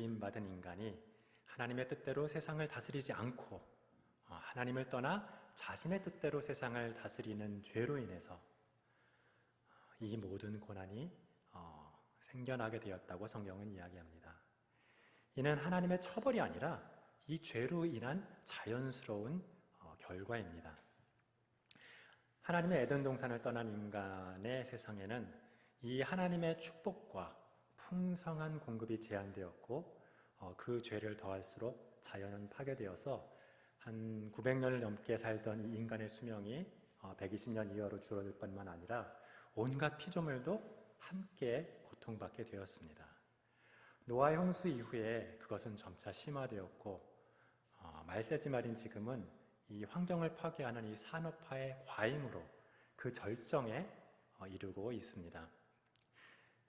위임받은 인간이 하나님의 뜻대로 세상을 다스리지 않고 하나님을 떠나 자신의 뜻대로 세상을 다스리는 죄로 인해서 이 모든 고난이 생겨나게 되었다고 성경은 이야기합니다. 이는 하나님의 처벌이 아니라 이 죄로 인한 자연스러운 결과입니다. 하나님의 에덴 동산을 떠난 인간의 세상에는 이 하나님의 축복과 풍성한 공급이 제한되었고 그 죄를 더할수록 자연은 파괴되어서 한 900년을 넘게 살던 이 인간의 수명이 120년 이하로 줄어들 뿐만 아니라 온갖 피조물도 함께 고통받게 되었습니다. 노아 홍수 이후에 그것은 점차 심화되었고 말세지 말인 지금은 이 환경을 파괴하는 이 산업화의 과잉으로 그 절정에 이르고 있습니다.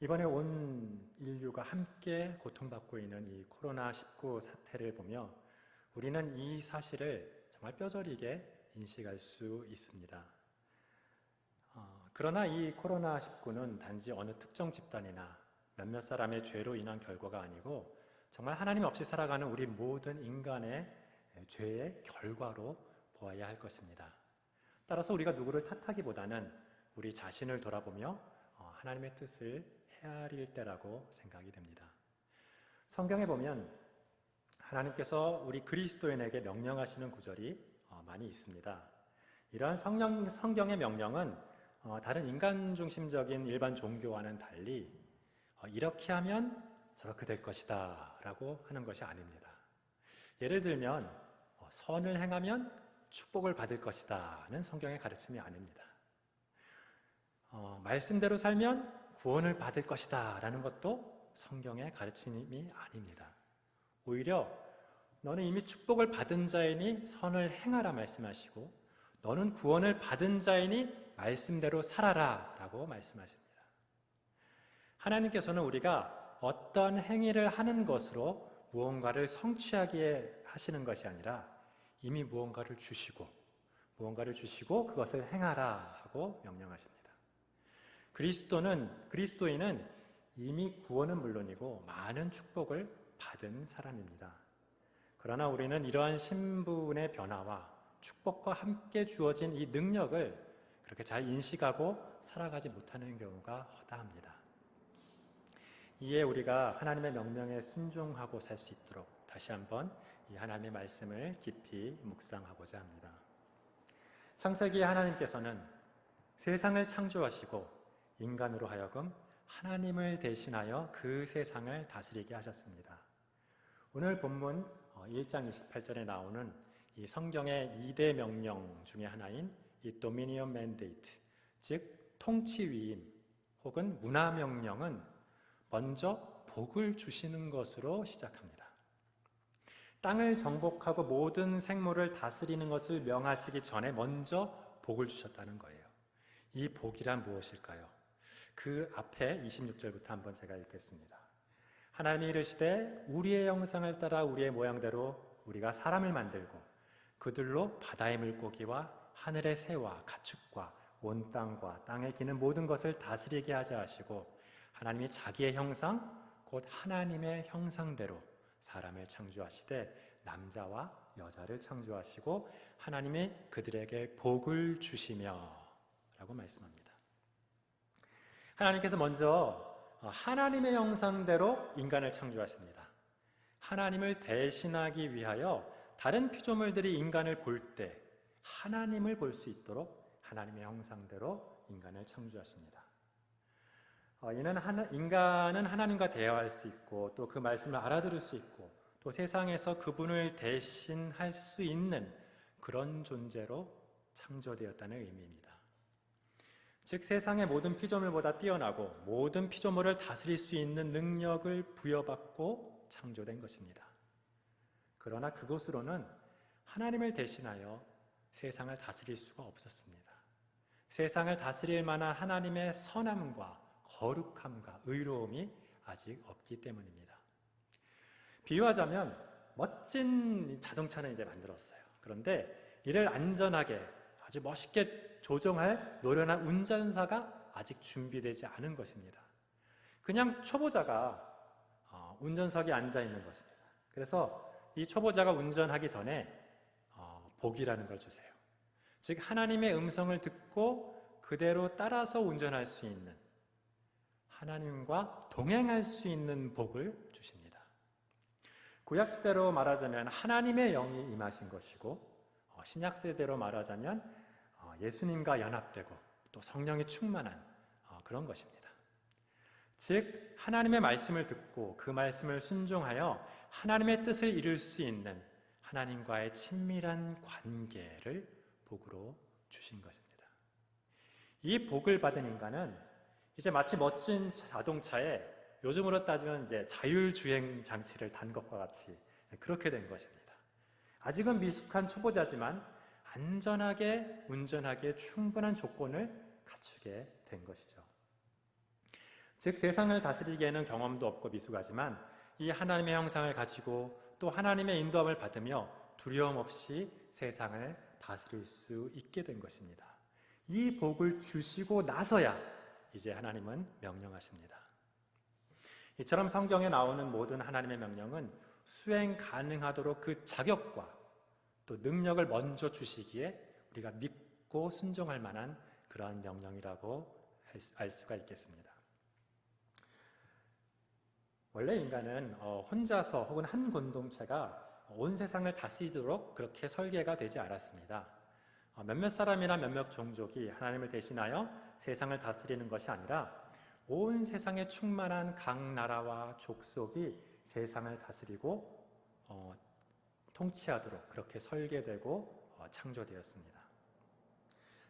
이번에 온 인류가 함께 고통받고 있는 이 코로나19 사태를 보며 우리는 이 사실을 정말 뼈저리게 인식할 수 있습니다. 그러나 이 코로나19는 단지 어느 특정 집단이나 몇몇 사람의 죄로 인한 결과가 아니고 정말 하나님 없이 살아가는 우리 모든 인간의 죄의 결과로 보아야 할 것입니다. 따라서 우리가 누구를 탓하기보다는 우리 자신을 돌아보며 하나님의 뜻을 헤아릴 때라고 생각이 됩니다. 성경에 보면 하나님께서 우리 그리스도인에게 명령하시는 구절이 많이 있습니다. 이러한 성경의 명령은 다른 인간 중심적인 일반 종교와는 달리 이렇게 하면 저렇게 될 것이다 라고 하는 것이 아닙니다. 예를 들면 선을 행하면 축복을 받을 것이다는 성경의 가르침이 아닙니다. 말씀대로 살면 구원을 받을 것이다 라는 것도 성경의 가르침이 아닙니다. 오히려 너는 이미 축복을 받은 자이니 선을 행하라 말씀하시고 너는 구원을 받은 자이니 말씀대로 살아라 라고 말씀하십니다. 하나님께서는 우리가 어떤 행위를 하는 것으로 무언가를 성취하게 하시는 것이 아니라 이미 무언가를 주시고 그것을 행하라 하고 명령하십니다. 그리스도인은 이미 구원은 물론이고 많은 축복을 받은 사람입니다. 그러나 우리는 이러한 신분의 변화와 축복과 함께 주어진 이 능력을 그렇게 잘 인식하고 살아가지 못하는 경우가 허다합니다. 이에 우리가 하나님의 명령에 순종하고 살 수 있도록 다시 한번 이 하나님의 말씀을 깊이 묵상하고자 합니다. 창세기에 하나님께서는 세상을 창조하시고 인간으로 하여금 하나님을 대신하여 그 세상을 다스리게 하셨습니다. 오늘 본문 1장 28절에 나오는 이 성경의 2대 명령 중에 하나인 이 도미니언 맨데이트, 즉 통치 위임 혹은 문화 명령은 먼저 복을 주시는 것으로 시작합니다. 땅을 정복하고 모든 생물을 다스리는 것을 명하시기 전에 먼저 복을 주셨다는 거예요. 이 복이란 무엇일까요? 그 앞에 26절부터 한번 제가 읽겠습니다. 하나님이 이르시되 우리의 형상을 따라 우리의 모양대로 우리가 사람을 만들고 그들로 바다의 물고기와 하늘의 새와 가축과 온 땅과 땅에 기는 모든 것을 다스리게 하자 하시고 하나님이 자기의 형상 곧 하나님의 형상대로 사람을 창조하시되 남자와 여자를 창조하시고 하나님이 그들에게 복을 주시며 라고 말씀합니다. 하나님께서 먼저 하나님의 형상대로 인간을 창조하십니다. 하나님을 대신하기 위하여 다른 피조물들이 인간을 볼 때 하나님을 볼 수 있도록 하나님의 형상대로 인간을 창조하십니다. 이는 인간은 하나님과 대화할 수 있고 또 그 말씀을 알아들을 수 있고 또 세상에서 그분을 대신할 수 있는 그런 존재로 창조되었다는 의미입니다. 즉 세상의 모든 피조물보다 뛰어나고 모든 피조물을 다스릴 수 있는 능력을 부여받고 창조된 것입니다. 그러나 그것으로는 하나님을 대신하여 세상을 다스릴 수가 없었습니다. 세상을 다스릴 만한 하나님의 선함과 거룩함과 의로움이 아직 없기 때문입니다. 비유하자면 멋진 자동차는 이제 만들었어요. 그런데 이를 안전하게 아주 멋있게 조종할 노련한 운전사가 아직 준비되지 않은 것입니다. 그냥 초보자가 운전석에 앉아 있는 것입니다. 그래서 이 초보자가 운전하기 전에 복이라는 걸 주세요. 즉 하나님의 음성을 듣고 그대로 따라서 운전할 수 있는, 하나님과 동행할 수 있는 복을 주십니다. 구약시대로 말하자면 하나님의 영이 임하신 것이고, 신약시대로 말하자면 예수님과 연합되고 또 성령이 충만한 그런 것입니다. 즉 하나님의 말씀을 듣고 그 말씀을 순종하여 하나님의 뜻을 이룰 수 있는 하나님과의 친밀한 관계를 복으로 주신 것입니다. 이 복을 받은 인간은 이제 마치 멋진 자동차에 요즘으로 따지면 이제 자율주행 장치를 단 것과 같이 그렇게 된 것입니다. 아직은 미숙한 초보자지만 안전하게 운전하기에 충분한 조건을 갖추게 된 것이죠. 즉 세상을 다스리기에는 경험도 없고 미숙하지만 이 하나님의 형상을 가지고 또 하나님의 인도함을 받으며 두려움 없이 세상을 다스릴 수 있게 된 것입니다. 이 복을 주시고 나서야 이제 하나님은 명령하십니다. 이처럼 성경에 나오는 모든 하나님의 명령은 수행 가능하도록 그 자격과 또 능력을 먼저 주시기에 우리가 믿고 순종할 만한 그러한 명령이라고 알 수가 있겠습니다. 원래 인간은 혼자서 혹은 한 공동체가 온 세상을 다스리도록 그렇게 설계가 되지 않았습니다. 몇몇 사람이나 몇몇 종족이 하나님을 대신하여 세상을 다스리는 것이 아니라 온 세상에 충만한 각 나라와 족속이 세상을 다스리고 통치하도록 그렇게 설계되고 창조되었습니다.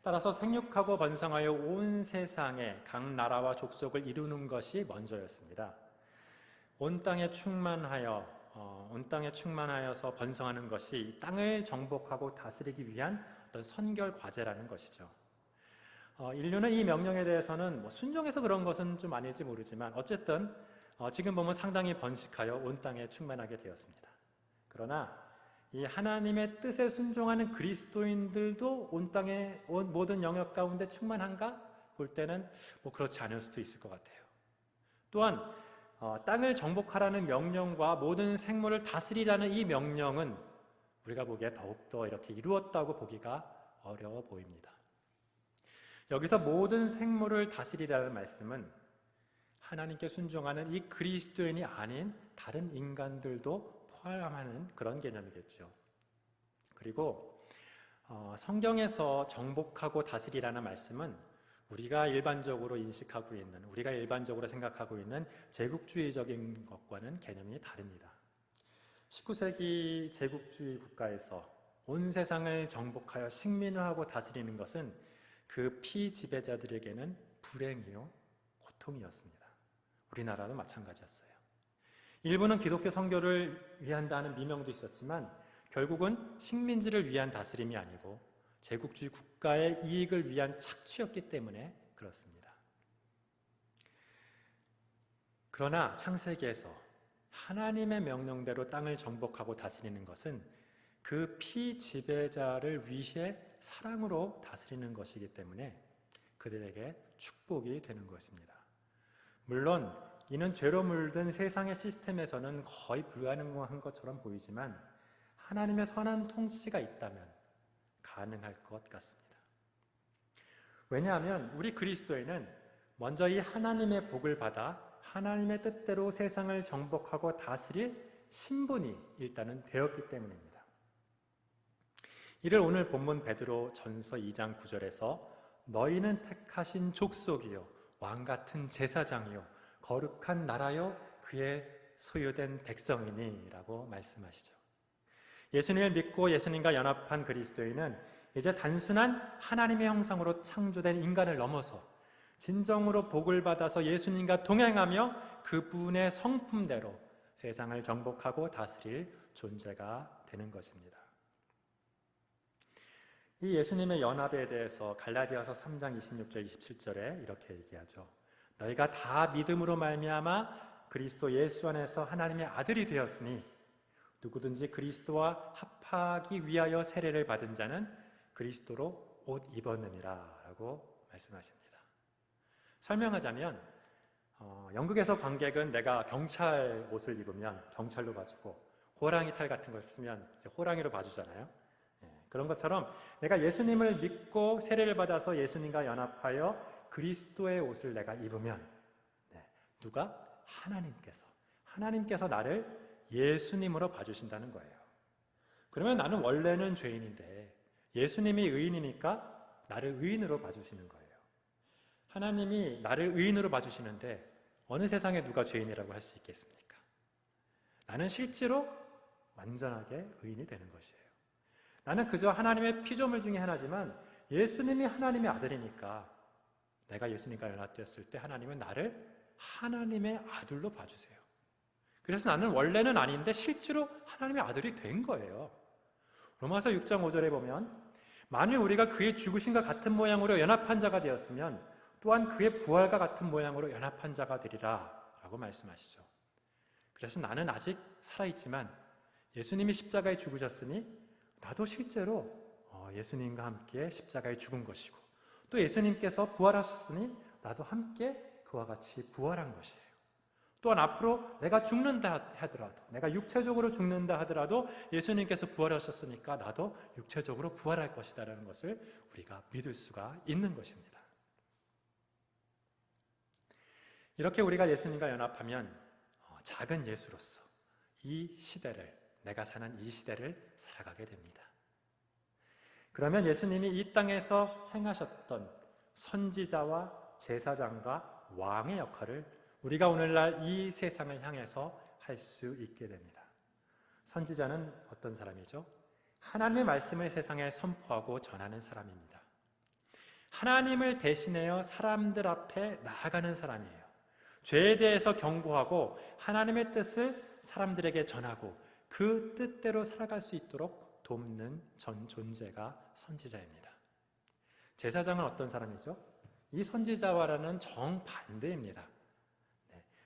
따라서 생육하고 번성하여 온 세상의 각 나라와 족속을 이루는 것이 먼저였습니다. 온 땅에 충만하여서 번성하는 것이 땅을 정복하고 다스리기 위한 어떤 선결 과제라는 것이죠. 인류는 이 명령에 대해서는 순종해서 그런 것은 좀 아닐지 모르지만 어쨌든 지금 보면 상당히 번식하여 온 땅에 충만하게 되었습니다. 그러나 이 하나님의 뜻에 순종하는 그리스도인들도 온 땅의 모든 영역 가운데 충만한가? 볼 때는 그렇지 않을 수도 있을 것 같아요. 또한 땅을 정복하라는 명령과 모든 생물을 다스리라는 이 명령은 우리가 보기에 더욱더 이렇게 이루었다고 보기가 어려워 보입니다. 여기서 모든 생물을 다스리라는 말씀은 하나님께 순종하는 이 그리스도인이 아닌 다른 인간들도 포함하는 그런 개념이겠죠. 그리고 성경에서 정복하고 다스리라는 말씀은 우리가 일반적으로 인식하고 있는, 우리가 일반적으로 생각하고 있는 제국주의적인 것과는 개념이 다릅니다. 19세기 제국주의 국가에서 온 세상을 정복하여 식민화하고 다스리는 것은 그 피지배자들에게는 불행이요 고통이었습니다. 우리나라도 마찬가지였어요. 일부는 기독교 선교를 위한다는 미명도 있었지만 결국은 식민지를 위한 다스림이 아니고 제국주의 국가의 이익을 위한 착취였기 때문에 그렇습니다. 그러나 창세기에서 하나님의 명령대로 땅을 정복하고 다스리는 것은 그 피지배자를 위해 사랑으로 다스리는 것이기 때문에 그들에게 축복이 되는 것입니다. 물론 이는 죄로 물든 세상의 시스템에서는 거의 불가능한 것처럼 보이지만 하나님의 선한 통치가 있다면 가능할 것 같습니다. 왜냐하면 우리 그리스도인은 먼저 이 하나님의 복을 받아 하나님의 뜻대로 세상을 정복하고 다스릴 신분이 일단은 되었기 때문입니다. 이를 오늘 본문 베드로 전서 2장 9절에서 너희는 택하신 족속이요 왕같은 제사장이요 거룩한 나라요 그의 소유된 백성이니 라고 말씀하시죠. 예수님을 믿고 예수님과 연합한 그리스도인은 이제 단순한 하나님의 형상으로 창조된 인간을 넘어서 진정으로 복을 받아서 예수님과 동행하며 그분의 성품대로 세상을 정복하고 다스릴 존재가 되는 것입니다. 이 예수님의 연합에 대해서 갈라디아서 3장 26절 27절에 이렇게 얘기하죠. 너희가 다 믿음으로 말미암아 그리스도 예수 안에서 하나님의 아들이 되었으니 누구든지 그리스도와 합하기 위하여 세례를 받은 자는 그리스도로 옷 입었느니라 라고 말씀하십니다. 설명하자면 영국에서 관객은 내가 경찰 옷을 입으면 경찰로 봐주고 호랑이 탈 같은 걸 쓰면 이제 호랑이로 봐주잖아요. 그런 것처럼 내가 예수님을 믿고 세례를 받아서 예수님과 연합하여 그리스도의 옷을 내가 입으면 누가? 하나님께서 나를 예수님으로 봐주신다는 거예요. 그러면 나는 원래는 죄인인데 예수님이 의인이니까 나를 의인으로 봐주시는 거예요. 하나님이 나를 의인으로 봐주시는데 어느 세상에 누가 죄인이라고 할 수 있겠습니까? 나는 실제로 완전하게 의인이 되는 것이에요. 나는 그저 하나님의 피조물 중에 하나지만 예수님이 하나님의 아들이니까 내가 예수님과 연합되었을 때 하나님은 나를 하나님의 아들로 봐주세요. 그래서 나는 원래는 아닌데 실제로 하나님의 아들이 된 거예요. 로마서 6장 5절에 보면 만일 우리가 그의 죽으심과 같은 모양으로 연합한 자가 되었으면 또한 그의 부활과 같은 모양으로 연합한 자가 되리라 라고 말씀하시죠. 그래서 나는 아직 살아있지만 예수님이 십자가에 죽으셨으니 나도 실제로 예수님과 함께 십자가에 죽은 것이고 또 예수님께서 부활하셨으니 나도 함께 그와 같이 부활한 것이에요. 또한 앞으로 내가 죽는다 하더라도 내가 육체적으로 죽는다 하더라도 예수님께서 부활하셨으니까 나도 육체적으로 부활할 것이다라는 것을 우리가 믿을 수가 있는 것입니다. 이렇게 우리가 예수님과 연합하면 작은 예수로서 이 시대를 내가 사는 이 시대를 살아가게 됩니다. 그러면 예수님이 이 땅에서 행하셨던 선지자와 제사장과 왕의 역할을 우리가 오늘날 이 세상을 향해서 할 수 있게 됩니다. 선지자는 어떤 사람이죠? 하나님의 말씀을 세상에 선포하고 전하는 사람입니다. 하나님을 대신하여 사람들 앞에 나아가는 사람이에요. 죄에 대해서 경고하고 하나님의 뜻을 사람들에게 전하고 그 뜻대로 살아갈 수 있도록 돕는 존재가 선지자입니다. 제사장은 어떤 사람이죠? 이 선지자와는 정반대입니다.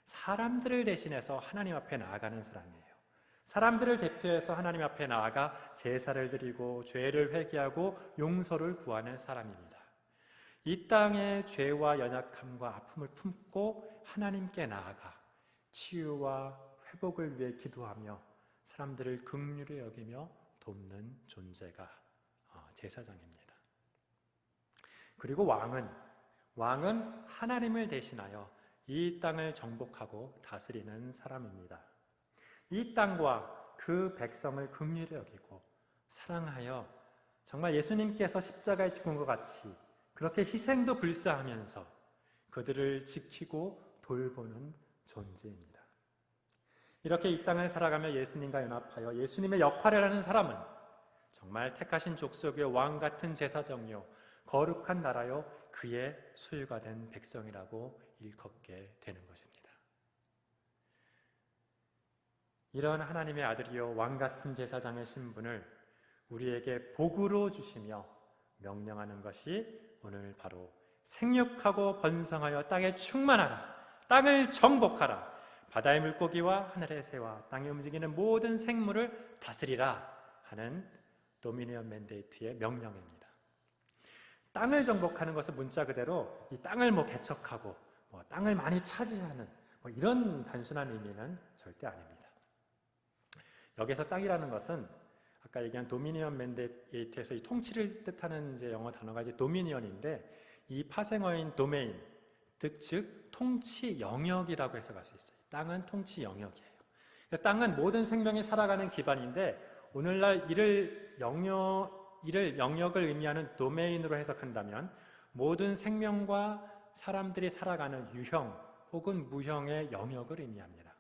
사람들을 대신해서 하나님 앞에 나아가는 사람이에요. 사람들을 대표해서 하나님 앞에 나아가 제사를 드리고 죄를 회개하고 용서를 구하는 사람입니다. 이 땅의 죄와 연약함과 아픔을 품고 하나님께 나아가 치유와 회복을 위해 기도하며 사람들을 긍휼히 여기며 돕는 존재가 제사장입니다. 그리고 왕은 하나님을 대신하여 이 땅을 정복하고 다스리는 사람입니다. 이 땅과 그 백성을 긍휼히 여기고 사랑하여 정말 예수님께서 십자가에 죽은 것 같이 그렇게 희생도 불사하면서 그들을 지키고 돌보는 존재입니다. 이렇게 이 땅을 살아가며 예수님과 연합하여 예수님의 역할을 하는 사람은 정말 택하신 족속의 왕 같은 제사장이요 거룩한 나라요 그의 소유가 된 백성이라고 일컫게 되는 것입니다. 이런 하나님의 아들이요 왕 같은 제사장의 신분을 우리에게 복으로 주시며 명령하는 것이 오늘 바로 생육하고 번성하여 땅에 충만하라, 땅을 정복하라, 바다의 물고기와 하늘의 새와 땅에 움직이는 모든 생물을 다스리라 하는 도미니언 맨데이트의 명령입니다. 땅을 정복하는 것은 문자 그대로 이 땅을 개척하고 땅을 많이 차지하는 이런 단순한 의미는 절대 아닙니다. 여기서 땅이라는 것은 아까 얘기한 도미니언 맨데이트에서 이 통치를 뜻하는 이제 영어 단어가 이제 도미니언인데 이 파생어인 도메인, 즉 통치 영역이라고 해석할 수 있어요. 땅은 통치 영역이에요. 그래서 땅은 모든 생명이 살아가는 기반인데 오늘날 이를 영역을 의미하는 도메인으로 해석한다면 모든 생명과 사람들이 살아가는 유형 혹은 무형의 영역을 의미합니다.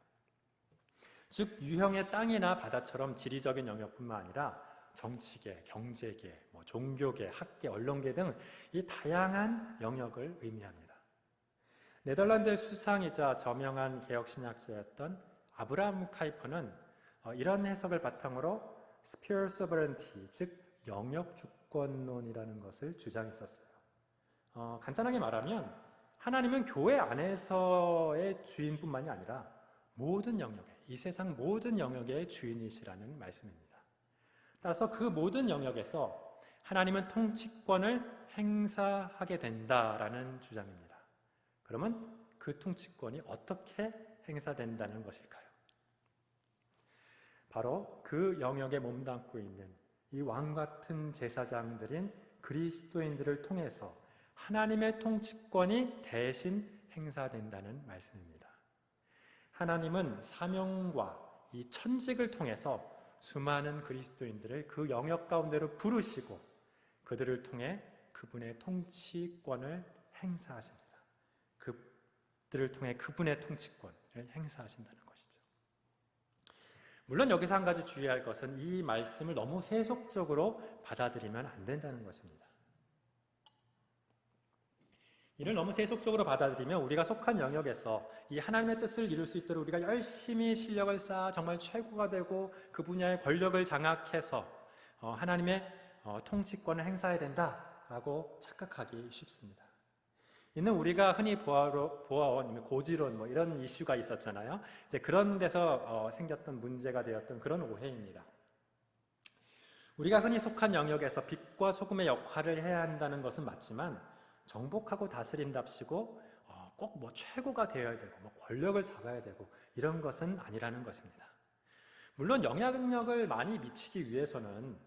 즉 유형의 땅이나 바다처럼 지리적인 영역뿐만 아니라 정치계, 경제계, 종교계, 학계, 언론계 등 이 다양한 영역을 의미합니다. 네덜란드의 수상이자 저명한 개혁신학자였던 아브라함 카이퍼는 이런 해석을 바탕으로 스피어 소버런티, 즉 영역 주권론이라는 것을 주장했었어요. 간단하게 말하면 하나님은 교회 안에서의 주인뿐만이 아니라 모든 영역에, 이 세상 모든 영역의 주인이시라는 말씀입니다. 따라서 그 모든 영역에서 하나님은 통치권을 행사하게 된다라는 주장입니다. 그러면 그 통치권이 어떻게 행사된다는 것일까요? 바로 그 영역에 몸담고 있는 이 왕같은 제사장들인 그리스도인들을 통해서 하나님의 통치권이 대신 행사된다는 말씀입니다. 하나님은 사명과 이 천직을 통해서 수많은 그리스도인들을 그 영역 가운데로 부르시고 그들을 통해 그분의 통치권을 행사하십니다. 그들을 통해 그분의 통치권을 행사하신다는 것이죠. 물론 여기서 한 가지 주의할 것은 이 말씀을 너무 세속적으로 받아들이면 안 된다는 것입니다. 이를 너무 세속적으로 받아들이면 우리가 속한 영역에서 이 하나님의 뜻을 이룰 수 있도록 우리가 열심히 실력을 쌓아 정말 최고가 되고 그 분야의 권력을 장악해서 하나님의 통치권을 행사해야 된다라고 착각하기 쉽습니다. 이는 우리가 흔히 보아온 고지론 이런 이슈가 있었잖아요. 이제 그런 데서 생겼던 문제가 되었던 그런 오해입니다. 우리가 흔히 속한 영역에서 빛과 소금의 역할을 해야 한다는 것은 맞지만 정복하고 다스림답시고 꼭 최고가 되어야 되고 권력을 잡아야 되고 이런 것은 아니라는 것입니다. 물론 영향력을 많이 미치기 위해서는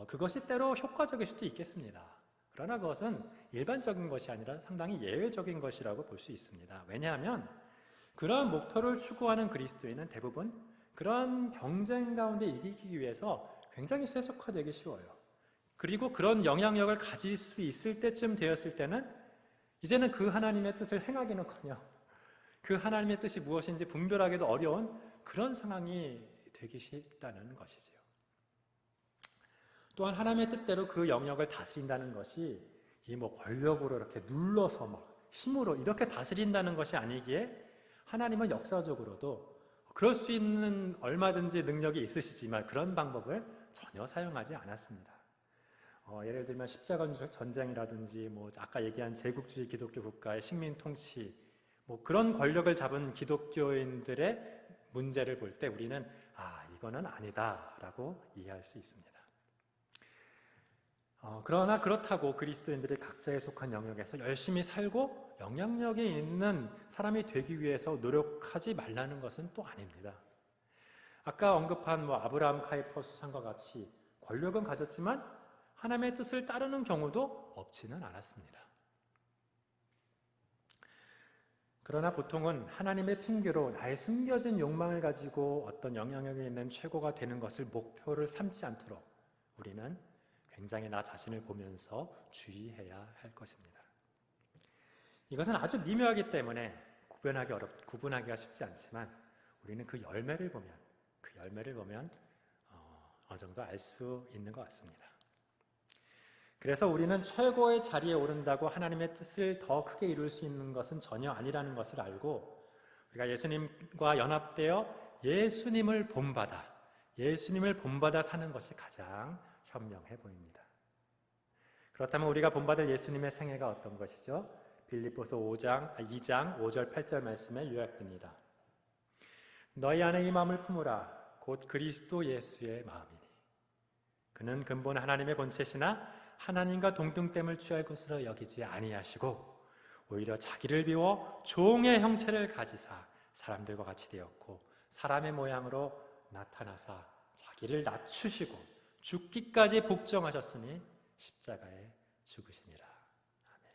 그것이 때로 효과적일 수도 있겠습니다. 그러나 그것은 일반적인 것이 아니라 상당히 예외적인 것이라고 볼 수 있습니다. 왜냐하면 그런 목표를 추구하는 그리스도인은 대부분 그런 경쟁 가운데 이기기 위해서 굉장히 세속화되기 쉬워요. 그리고 그런 영향력을 가질 수 있을 때쯤 되었을 때는 이제는 그 하나님의 뜻을 행하기는커녕 그 하나님의 뜻이 무엇인지 분별하기도 어려운 그런 상황이 되기 쉽다는 것이지요. 또한 하나님의 뜻대로 그 영역을 다스린다는 것이 이 권력으로 이렇게 눌러서 힘으로 이렇게 다스린다는 것이 아니기에 하나님은 역사적으로도 그럴 수 있는 얼마든지 능력이 있으시지만 그런 방법을 전혀 사용하지 않았습니다. 예를 들면 십자가 전쟁이라든지 아까 얘기한 제국주의 기독교 국가의 식민 통치 그런 권력을 잡은 기독교인들의 문제를 볼 때 우리는 이거는 아니다라고 이해할 수 있습니다. 그러나 그렇다고 그리스도인들이 각자에 속한 영역에서 열심히 살고 영향력이 있는 사람이 되기 위해서 노력하지 말라는 것은 또 아닙니다. 아까 언급한 아브라함 카이퍼스상과 같이 권력은 가졌지만 하나님의 뜻을 따르는 경우도 없지는 않았습니다. 그러나 보통은 하나님의 핑계로 나의 숨겨진 욕망을 가지고 어떤 영향력이 있는 최고가 되는 것을 목표를 삼지 않도록 우리는 굉장히 나 자신을 보면서 주의해야 할 것입니다. 이것은 아주 미묘하기 때문에 구분하기가 쉽지 않지만 우리는 그 열매를 보면 어느 정도 알 수 있는 것 같습니다. 그래서 우리는 최고의 자리에 오른다고 하나님의 뜻을 더 크게 이룰 수 있는 것은 전혀 아니라는 것을 알고 우리가 예수님과 연합되어 예수님을 본받아 사는 것이 가장 현명해 보입니다. 그렇다면 우리가 본받을 예수님의 생애가 어떤 것이죠? 빌립보서 2장 5절 8절 말씀에 요약됩니다. 너희 안에 이 마음을 품으라 곧 그리스도 예수의 마음이니 그는 근본 하나님의 본체시나 하나님과 동등됨을 취할 것으로 여기지 아니하시고 오히려 자기를 비워 종의 형체를 가지사 사람들과 같이 되었고 사람의 모양으로 나타나사 자기를 낮추시고 죽기까지 복종하셨으니 십자가에 죽으시니라. 아멘.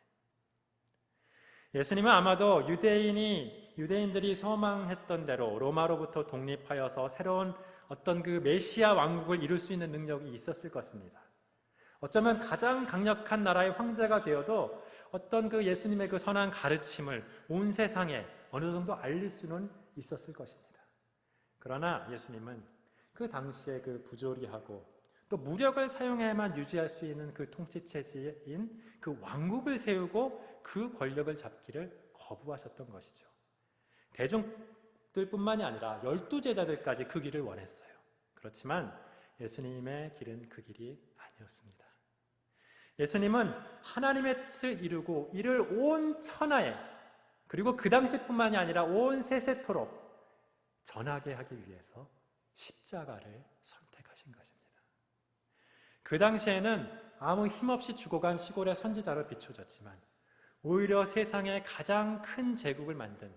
예수님은 아마도 유대인들이 소망했던 대로 로마로부터 독립하여서 새로운 어떤 그 메시아 왕국을 이룰 수 있는 능력이 있었을 것입니다. 어쩌면 가장 강력한 나라의 황제가 되어도 어떤 그 예수님의 그 선한 가르침을 온 세상에 어느 정도 알릴 수는 있었을 것입니다. 그러나 예수님은 그 당시에 그 부조리하고 또 무력을 사용해야만 유지할 수 있는 그 통치체제인 그 왕국을 세우고 그 권력을 잡기를 거부하셨던 것이죠. 대중들뿐만이 아니라 12제자들까지 그 길을 원했어요. 그렇지만 예수님의 길은 그 길이 아니었습니다. 예수님은 하나님의 뜻을 이루고 이를 온 천하에 그리고 그 당시뿐만이 아니라 온 세세토록 전하게 하기 위해서 십자가를 선택하신 것입니다. 그 당시에는 아무 힘없이 죽어간 시골의 선지자로 비춰졌지만 오히려 세상에 가장 큰 제국을 만든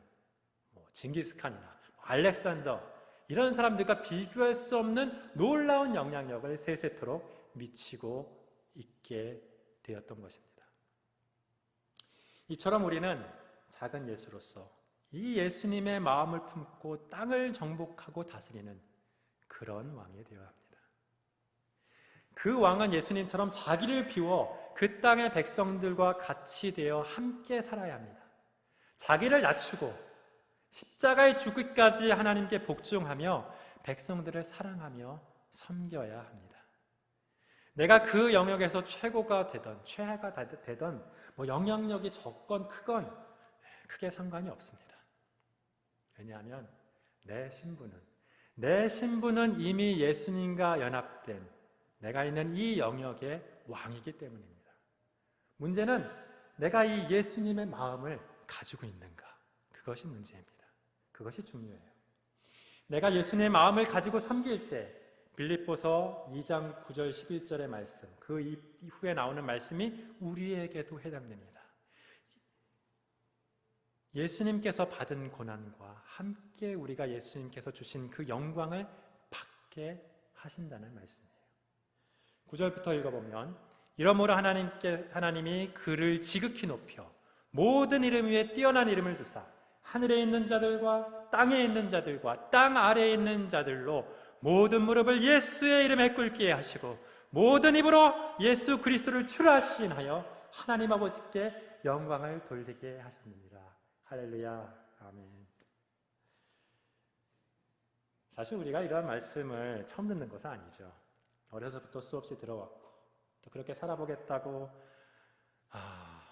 징기스칸이나 알렉산더 이런 사람들과 비교할 수 없는 놀라운 영향력을 세세토록 미치고 있게 되었던 것입니다. 이처럼 우리는 작은 예수로서 이 예수님의 마음을 품고 땅을 정복하고 다스리는 그런 왕이 되어야 합니다. 그 왕은 예수님처럼 자기를 비워 그 땅의 백성들과 같이 되어 함께 살아야 합니다. 자기를 낮추고 십자가에 죽기까지 하나님께 복종하며 백성들을 사랑하며 섬겨야 합니다. 내가 그 영역에서 최고가 되던 최하가 되던 영향력이 적건 크건 크게 상관이 없습니다. 왜냐하면 내 신분은 이미 예수님과 연합된 내가 있는 이 영역의 왕이기 때문입니다. 문제는 내가 이 예수님의 마음을 가지고 있는가? 그것이 문제입니다. 그것이 중요해요. 내가 예수님의 마음을 가지고 섬길 때 빌립보서 2장 9절 11절의 말씀, 그 이후에 나오는 말씀이 우리에게도 해당됩니다. 예수님께서 받은 고난과 함께 우리가 예수님께서 주신 그 영광을 받게 하신다는 말씀이에요. 9절부터 읽어보면 이러므로 하나님이 그를 지극히 높여 모든 이름 위에 뛰어난 이름을 주사 하늘에 있는 자들과 땅에 있는 자들과 땅 아래에 있는 자들로 모든 무릎을 예수의 이름에 꿇게 하시고 모든 입으로 예수 그리스도를 출하시하여 하나님 아버지께 영광을 돌리게 하셨느니라. 할렐루야. 아멘. 사실 우리가 이러한 말씀을 처음 듣는 것은 아니죠. 어려서부터 수없이 들어왔고 또 그렇게 살아보겠다고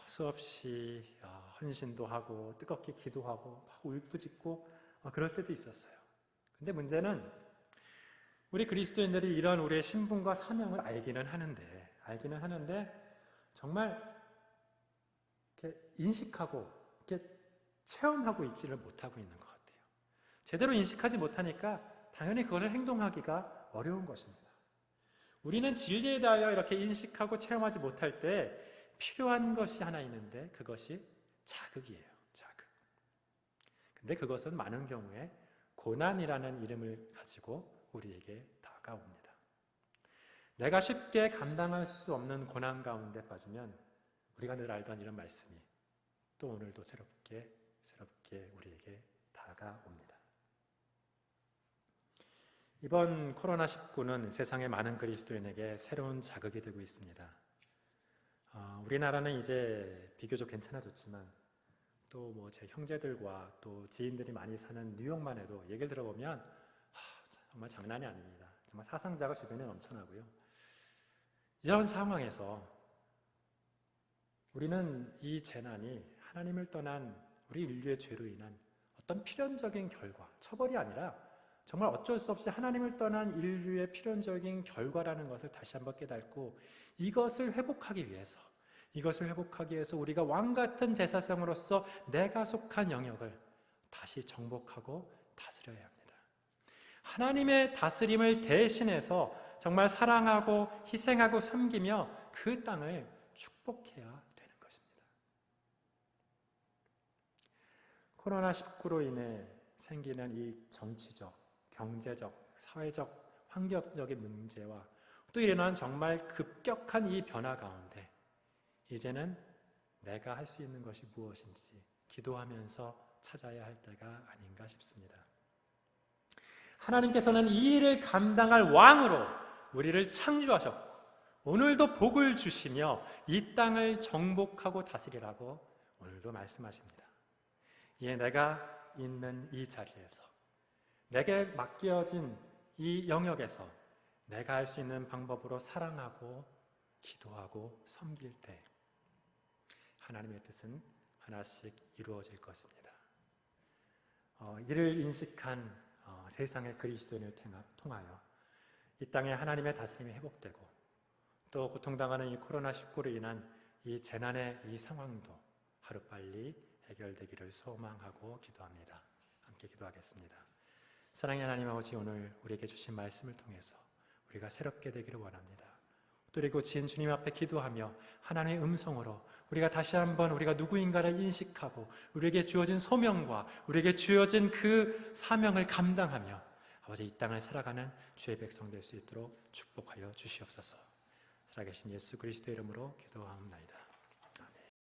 수없이 헌신도 하고 뜨겁게 기도하고 막 울부짖고 그럴 때도 있었어요. 근데 문제는 우리 그리스도인들이 이런 우리의 신분과 사명을 알기는 하는데 정말 이렇게 인식하고 이렇게 체험하고 있지를 못하고 있는 것 같아요. 제대로 인식하지 못하니까 당연히 그것을 행동하기가 어려운 것입니다. 우리는 진리에 대하여 이렇게 인식하고 체험하지 못할 때 필요한 것이 하나 있는데 그것이 자극이에요. 자극. 근데 그것은 많은 경우에 고난이라는 이름을 가지고 우리에게 다가옵니다. 내가 쉽게 감당할 수 없는 고난 가운데 빠지면 우리가 늘 알던 이런 말씀이 또 오늘도 새롭게 우리에게 다가옵니다. 이번 코로나19는 세상의 많은 그리스도인에게 새로운 자극이 되고 있습니다. 우리나라는 이제 비교적 괜찮아졌지만 또 제 형제들과 또 지인들이 많이 사는 뉴욕만 해도 얘기를 들어보면 정말 장난이 아닙니다. 정말 사상자가 주변에 넘쳐나고요. 이런 상황에서 우리는 이 재난이 하나님을 떠난 우리 인류의 죄로 인한 어떤 필연적인 결과, 처벌이 아니라 정말 어쩔 수 없이 하나님을 떠난 인류의 필연적인 결과라는 것을 다시 한번 깨닫고 이것을 회복하기 위해서 우리가 왕같은 제사장으로서 내가 속한 영역을 다시 정복하고 다스려야 합니다. 하나님의 다스림을 대신해서 정말 사랑하고 희생하고 섬기며 그 땅을 축복해야 되는 것입니다. 코로나19로 인해 생기는 이 정치적, 경제적, 사회적, 환경적인 문제와 또 일어난 정말 급격한 이 변화 가운데 이제는 내가 할 수 있는 것이 무엇인지 기도하면서 찾아야 할 때가 아닌가 싶습니다. 하나님께서는 이 일을 감당할 왕으로 우리를 창조하셨고 오늘도 복을 주시며 이 땅을 정복하고 다스리라고 오늘도 말씀하십니다. 이에 내가 있는 이 자리에서 내게 맡겨진 이 영역에서 내가 할 수 있는 방법으로 사랑하고 기도하고 섬길 때 하나님의 뜻은 하나씩 이루어질 것입니다. 이를 인식한 세상의 그리스도인을 통하여 이 땅에 하나님의 다스림이 회복되고 또 고통당하는 이 코로나19로 인한 이 재난의 이 상황도 하루빨리 해결되기를 소망하고 기도합니다. 함께 기도하겠습니다. 사랑의 하나님 아버지, 오늘 우리에게 주신 말씀을 통해서 우리가 새롭게 되기를 원합니다. 그리고 지은 주님 앞에 기도하며 하나님의 음성으로 우리가 다시 한번 우리가 누구인가를 인식하고 우리에게 주어진 소명과 우리에게 주어진 그 사명을 감당하며 아버지 이 땅을 살아가는 주의 백성 될 수 있도록 축복하여 주시옵소서. 살아계신 예수 그리스도의 이름으로 기도하옵나이다.